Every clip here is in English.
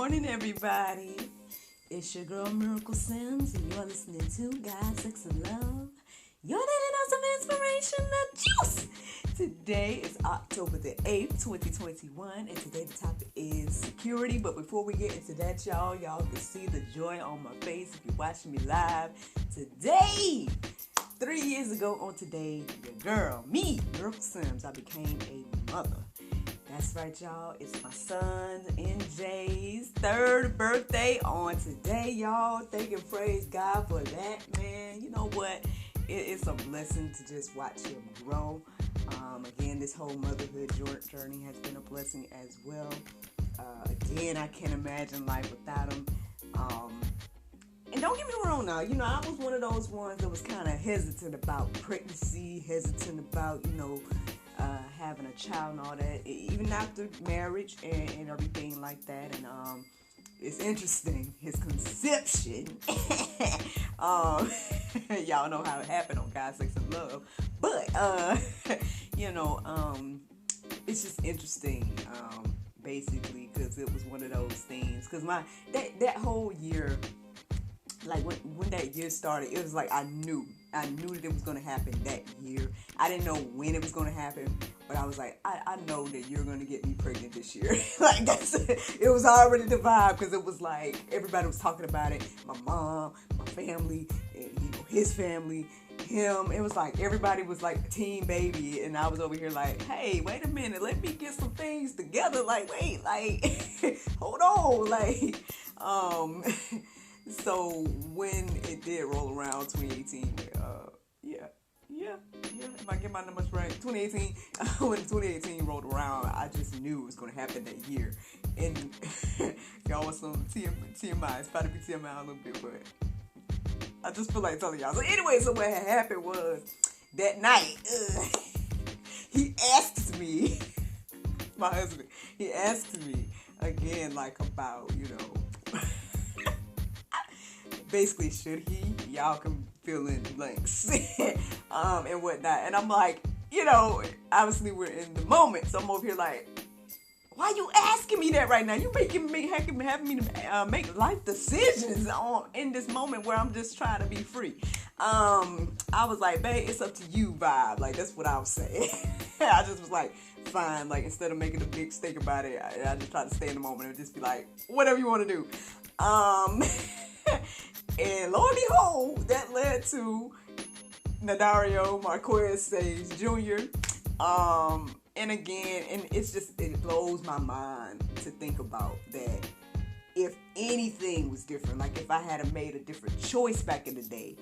morning, everybody. It's your girl Miracle Sims, and you're listening to God, Sex, and Love. Your daily dose of inspiration, the juice. Today is October the 8th, 2021, and today the topic is security. But before we get into that, y'all can see the joy on my face if you're watching me live. Today, 3 years ago on today, your girl, me, Miracle Sims, I became a mother. That's right, y'all. It's my son NJ's 3rd birthday on today, y'all. Thank and praise God for that, man. You know what? It's a blessing to just watch him grow. Again, this whole motherhood journey has been a blessing as well. Again, I can't imagine life without him. And don't get me wrong now, I was one of those ones that was kind of hesitant about pregnancy, hesitant about, having a child and all that, even after marriage and everything like that. And it's interesting, his conception. Y'all know how it happened on God, Sex, and Love. But, it's just interesting, basically, because it was one of those things. Because that whole year, like when that year started, it was like I knew that it was going to happen that year. I didn't know when it was going to happen, but I was like, I know that you're going to get me pregnant this year. Like it was already the vibe, because it was like everybody was talking about it. My mom, my family, and, his family, him. It was like everybody was like team baby, and I was over here like, hey, wait a minute, let me get some things together. Like, wait, like, hold on, like, So when it did roll around 2018, if I get my numbers right, 2018, when 2018 rolled around, I just knew it was going to happen that year. And y'all want some TMI, it's about to be TMI a little bit, but I just feel like telling y'all. So anyway, so what had happened was, that night, he asked me, my husband, he asked me again, like about, basically, should he? Y'all can fill in the blanks and whatnot. And I'm like, obviously we're in the moment, so I'm over here like, why you asking me that right now? You having me to make life decisions in this moment where I'm just trying to be free. I was like, babe, it's up to you vibe. Like, that's what I was saying. I just was like, fine. Like, instead of making a big stink about it, I just tried to stay in the moment and just be like, whatever you want to do. And lo and behold, that led to Nadario Marquez Sage Jr. And again, and it blows my mind to think about that. If anything was different, like if I had made a different choice back in the day,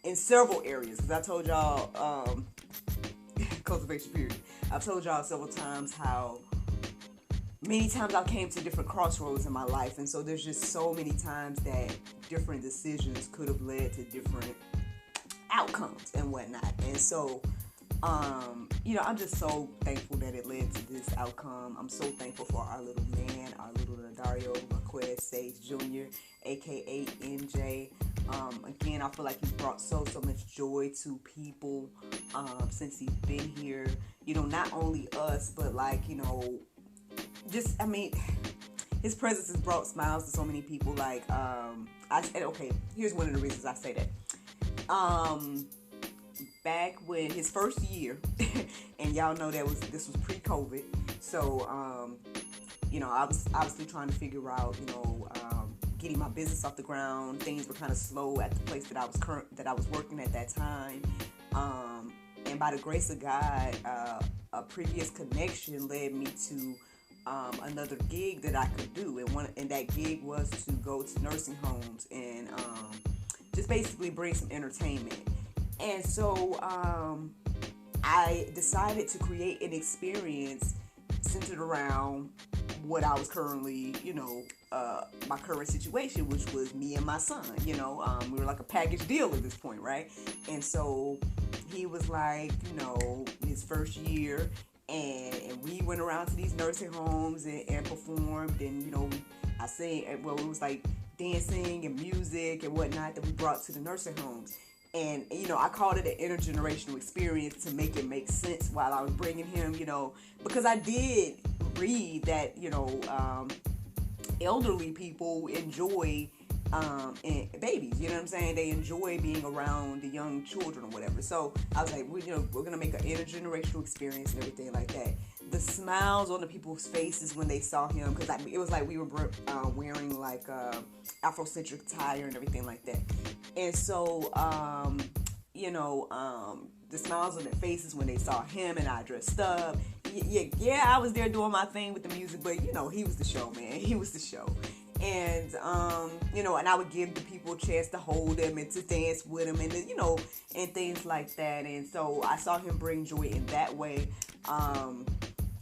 in several areas, because I told y'all, cultivation period, I've told y'all several times how many times I came to different crossroads in my life, and so there's just so many times that different decisions could have led to different outcomes and whatnot. And so, I'm just so thankful that it led to this outcome. I'm so thankful for our little man, our little Dario Marquez Sage Jr., aka NJ. Again, I feel like he's brought so much joy to people since he's been here. Not only us, but like, his presence has brought smiles to so many people. Like, here's one of the reasons I say that. Back when his first year, and y'all know this was pre-COVID, so, I was obviously trying to figure out, getting my business off the ground. Things were kind of slow at the place that I was working at that time. And by the grace of God, a previous connection led me to another gig that I could do, and that gig was to go to nursing homes and just basically bring some entertainment. And so I decided to create an experience centered around what I was currently, my current situation, which was me and my son. We were like a package deal at this point, right? And so he was like, his first year. And we went around to these nursing homes and performed, and I sang. Well, it was like dancing and music and whatnot that we brought to the nursing homes. And I called it an intergenerational experience to make it make sense while I was bringing him, because I did read that elderly people enjoy and babies, you know what I'm saying? They enjoy being around the young children or whatever. So I was like, we're gonna make an intergenerational experience and everything like that. The smiles on the people's faces when they saw him, because it was like we were wearing like Afrocentric attire and everything like that. And so, the smiles on their faces when they saw him and I dressed up. Yeah, I was there doing my thing with the music, but he was the show, man. He was the show. And, and I would give the people a chance to hold him and to dance with him and, and things like that. And so I saw him bring joy in that way.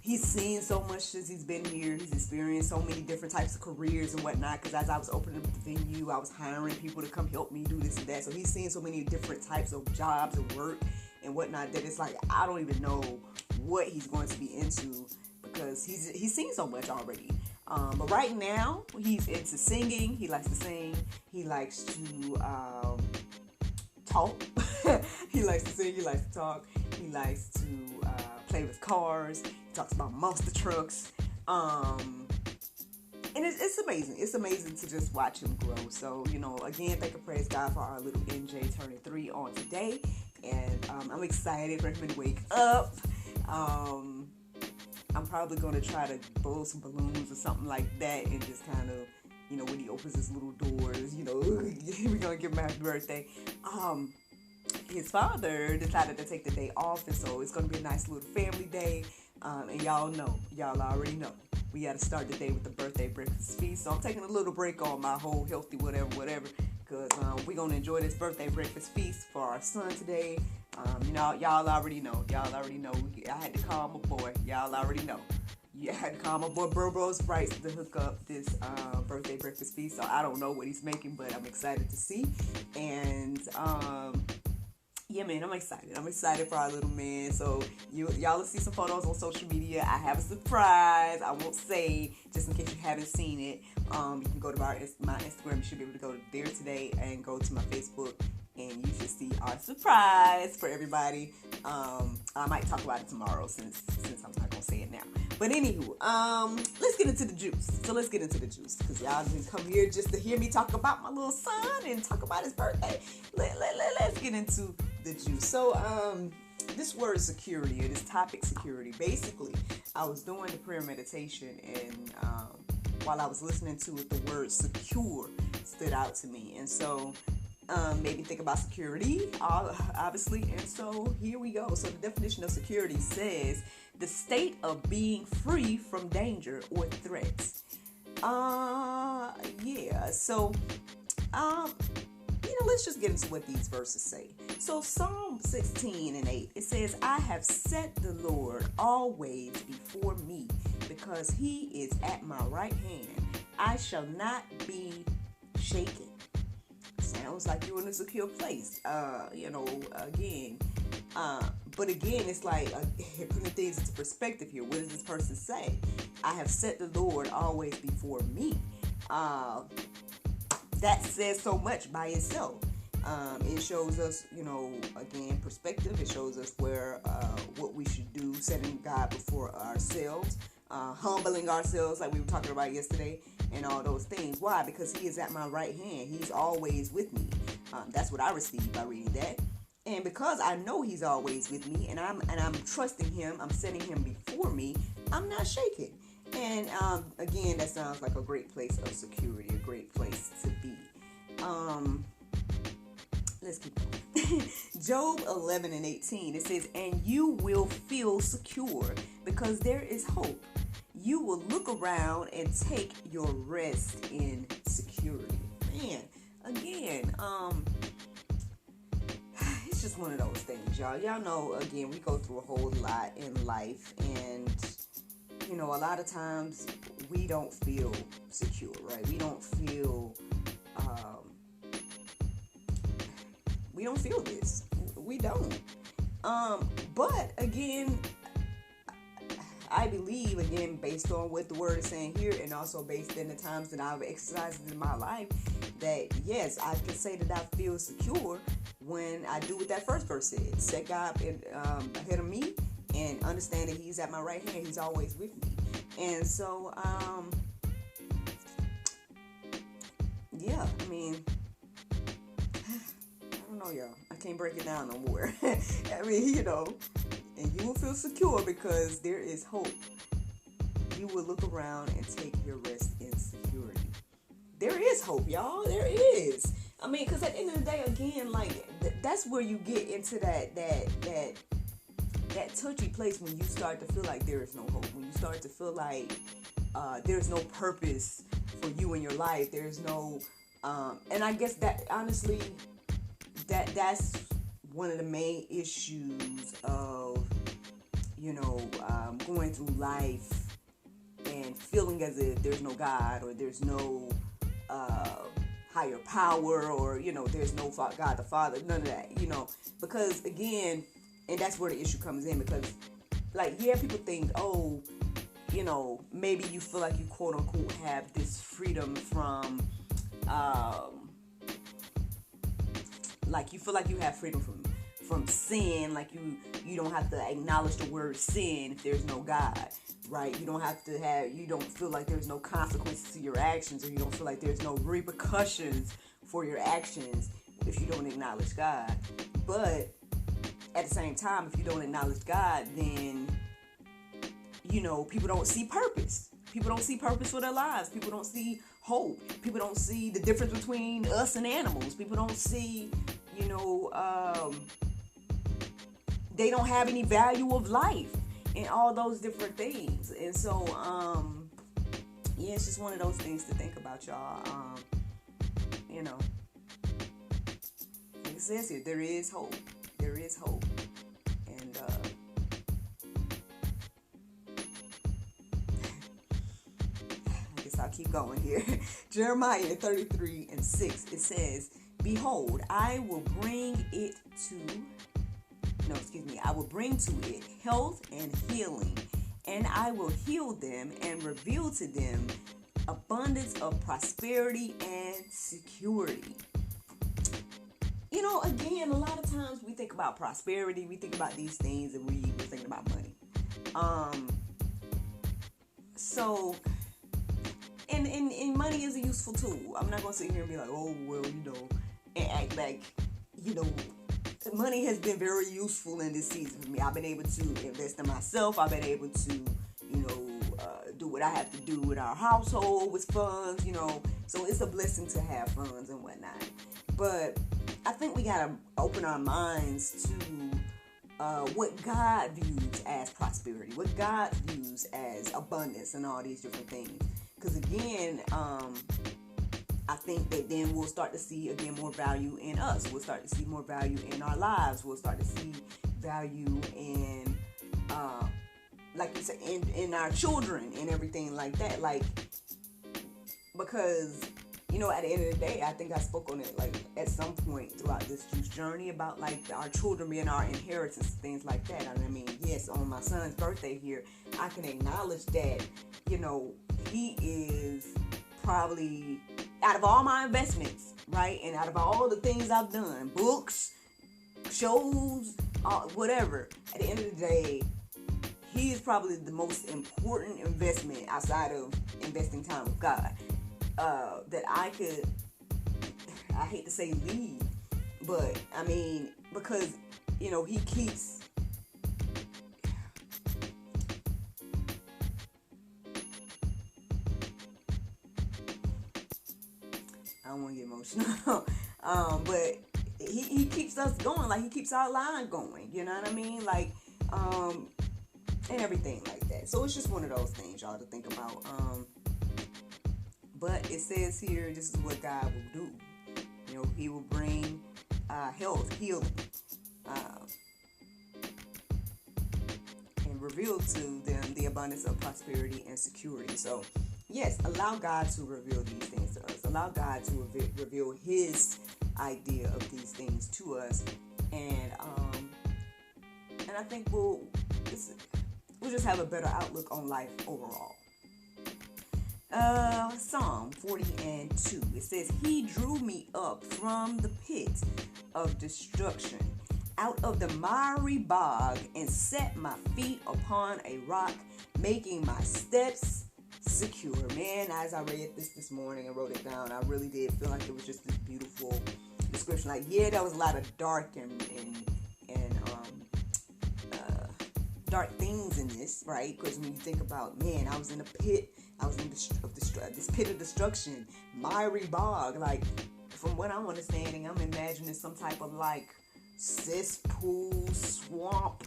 He's seen so much since he's been here. He's experienced so many different types of careers and whatnot. Because as I was opening up the venue, I was hiring people to come help me do this and that. So he's seen so many different types of jobs and work and whatnot that it's like I don't even know what he's going to be into because he's seen so much already. But right now, he's into singing. He likes to sing. He likes to talk. He likes to sing. He likes to talk. He likes to play with cars. He talks about monster trucks. And it's amazing. It's amazing to just watch him grow. So, again, thank and praise God for our little NJ turning 3 on today. And I'm excited for him to wake up. I'm probably going to try to blow some balloons or something like that and just kind of, when he opens his little doors, we're going to give him a happy birthday. His father decided to take the day off, and so it's going to be a nice little family day. And y'all already know, we got to start the day with the birthday breakfast feast. So I'm taking a little break on my whole healthy whatever, because we're going to enjoy this birthday breakfast feast for our son today. Y'all already know. I had to call my boy. Y'all already know. I had to call my boy Burbo's Price to hook up this birthday breakfast feast. So I don't know what he's making, but I'm excited to see. And yeah, man, I'm excited. I'm excited for our little man. So y'all will see some photos on social media. I have a surprise. I won't say, just in case you haven't seen it. You can go to my Instagram. You should be able to go there today and go to my Facebook. And you should see our surprise for everybody. I might talk about it tomorrow since I'm not going to say it now. But anywho, let's get into the juice. So let's get into the juice. Because y'all didn't come here just to hear me talk about my little son and talk about his birthday. Let's get into the juice. So this word security, or this topic security, basically, I was doing the prayer meditation and while I was listening to it, the word secure stood out to me. And so made me think about security, obviously, and so here we go. So the definition of security says the state of being free from danger or threats. So let's just get into what these verses say. So Psalm 16:8, it says, I have set the Lord always before me, because he is at my right hand. I shall not be shaken. Sounds like you're in a secure place, again. But again, it's like putting things into perspective here. What does this person say? I have set the Lord always before me. That says so much by itself. It shows us, again, perspective. It shows us what we should do, setting God before ourselves, humbling ourselves like we were talking about yesterday, and all those things. Why? Because he is at my right hand. He's always with me. That's what I received by reading that. And because I know he's always with me, and I'm trusting him, I'm setting him before me, I'm not shaken. And again, that sounds like a great place of security, a great place to be. Let's keep going. Job 11:18, it says, and you will feel secure because there is hope. You will look around and take your rest in security. Man, again, it's just one of those things, y'all. Y'all know, again, we go through a whole lot in life, and a lot of times we don't feel secure, right? We don't feel this. We don't. But again, I believe, again, based on what the word is saying here, and also based in the times that I've exercised in my life, that yes, I can say that I feel secure when I do what that first verse said. Set God ahead of me and understand that he's at my right hand. He's always with me. And so, yeah, I mean, I don't know, y'all. I can't break it down no more. I mean, and you will feel secure because there is hope. You will look around and take your rest in security. There is hope, y'all. There is. I mean, because at the end of the day, again, like that's where you get into that touchy place when you start to feel like there is no hope. When you start to feel like there's no purpose for you in your life. There's no, and I guess that honestly, that's one of the main issues of going through life and feeling as if there's no God or there's no higher power or there's no God the Father, none of that, because again, and that's where the issue comes in, because people think, oh, maybe you feel like you quote unquote have this freedom from you feel like you have freedom from sin, like you don't have to acknowledge the word sin if there's no God, right? You don't feel like there's no consequences to your actions, or you don't feel like there's no repercussions for your actions if you don't acknowledge God. But at the same time, if you don't acknowledge God, then people don't see purpose. People don't see purpose for their lives. People don't see hope. People don't see the difference between us and animals. People don't see, they don't have any value of life and all those different things. And so, it's just one of those things to think about, y'all. Like it says here, there is hope. There is hope. And, I guess I'll keep going here. Jeremiah 33:6, it says, behold, I will bring to it health and healing, and I will heal them and reveal to them abundance of prosperity and security. Again, a lot of times we think about prosperity, we think about these things, and we're thinking about money. And money is a useful tool. I'm not going to sit here and be like, oh, well, and act like, money has been very useful in this season for me. I've been able to invest in myself. I've been able to, do what I have to do with our household with funds, So it's a blessing to have funds and whatnot. But I think we got to open our minds to what God views as prosperity, what God views as abundance and all these different things. Because again, I think that then we'll start to see, again, more value in us. We'll start to see more value in our lives. We'll start to see value in, like you said, in our children and everything like that. Because, at the end of the day, I think I spoke on it, at some point throughout this juice journey about, our children being our inheritance, things like that. And I mean, yes, on my son's birthday here, I can acknowledge that, he is probably, out of all my investments, right, and out of all the things I've done, books, shows, whatever, at the end of the day, he is probably the most important investment outside of investing time with God that I could, I hate to say leave, but I mean, because, he keeps, I don't want to get emotional, but he keeps us going, he keeps our line going, you know what I mean, and everything like that. So it's just one of those things, y'all, to think about. But it says here, this is what God will do. He will bring health, healing, and reveal to them the abundance of prosperity and security. So, yes, allow God to reveal these things to us. Allow God to reveal His idea of these things to us, and I think we'll just have a better outlook on life overall. Psalm 40:2. It says, He drew me up from the pit of destruction, out of the miry bog, and set my feet upon a rock, making my steps secure. Man, as I read this morning and wrote it down, I really did feel like it was just this beautiful description. Like, yeah, there was a lot of dark and dark things in this, right? Because when you think about, man, I was in a pit. I was in this pit of destruction, miry bog. Like, from what I'm understanding, I'm imagining some type of like cesspool, swamp,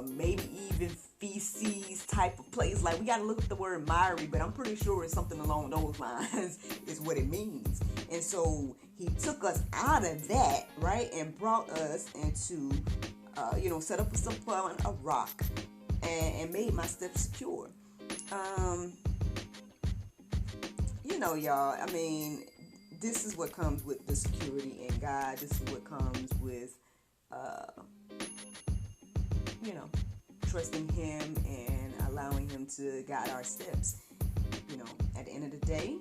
maybe even feces type of place. Like, we got to look up the word miry, but I'm pretty sure it's something along those lines is what it means. And so he took us out of that, right, and brought us into set up a rock and made my steps secure. Y'all, I mean, this is what comes with the security in God. This is what comes with, trusting Him and allowing Him to guide our steps. At the end of the day,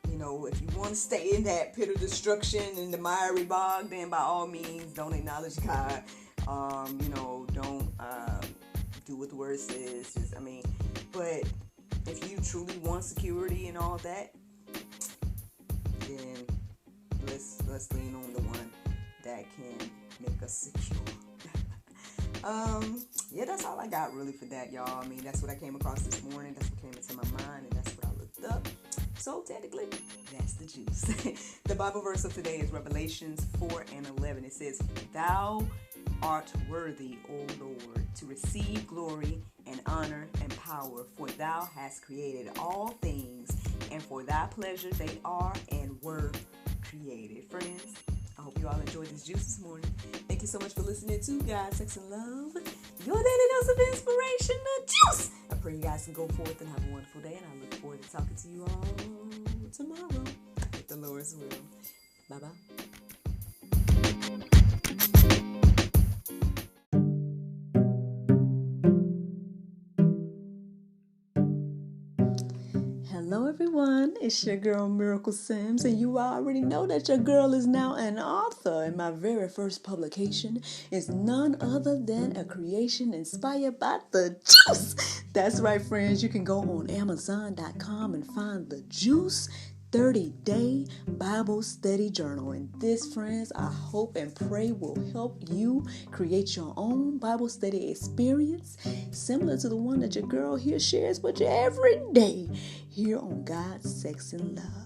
if you want to stay in that pit of destruction in the miry bog, then by all means, don't acknowledge God. Don't do what the word says. But if you truly want security and all that, then let's lean on the one that can make us secure. That's all I got really for that, y'all. I mean, that's what I came across this morning. That's what came into my mind, and that's what I looked up. So technically, that's the juice. The Bible verse of today is Revelations 4:11. It says, "Thou art worthy, O Lord, to receive glory and honor and power, for thou hast created all things, and for thy pleasure they are and were created." Friends, I hope you all enjoyed this juice this morning. Thank you so much for listening to God, Sex, and Love, your daily dose of inspiration, the juice. I pray you guys can go forth and have a wonderful day, and I look forward to talking to you all tomorrow, if the Lord's will. Bye-bye. Hello everyone, it's your girl Miracle Sims, and you already know that your girl is now an author, and my very first publication is none other than a creation inspired by the juice. That's right, friends, you can go on Amazon.com and find the Juice 30-day Bible study journal. And this, friends, I hope and pray will help you create your own Bible study experience similar to the one that your girl here shares with you every day here on God, Sex, and Love.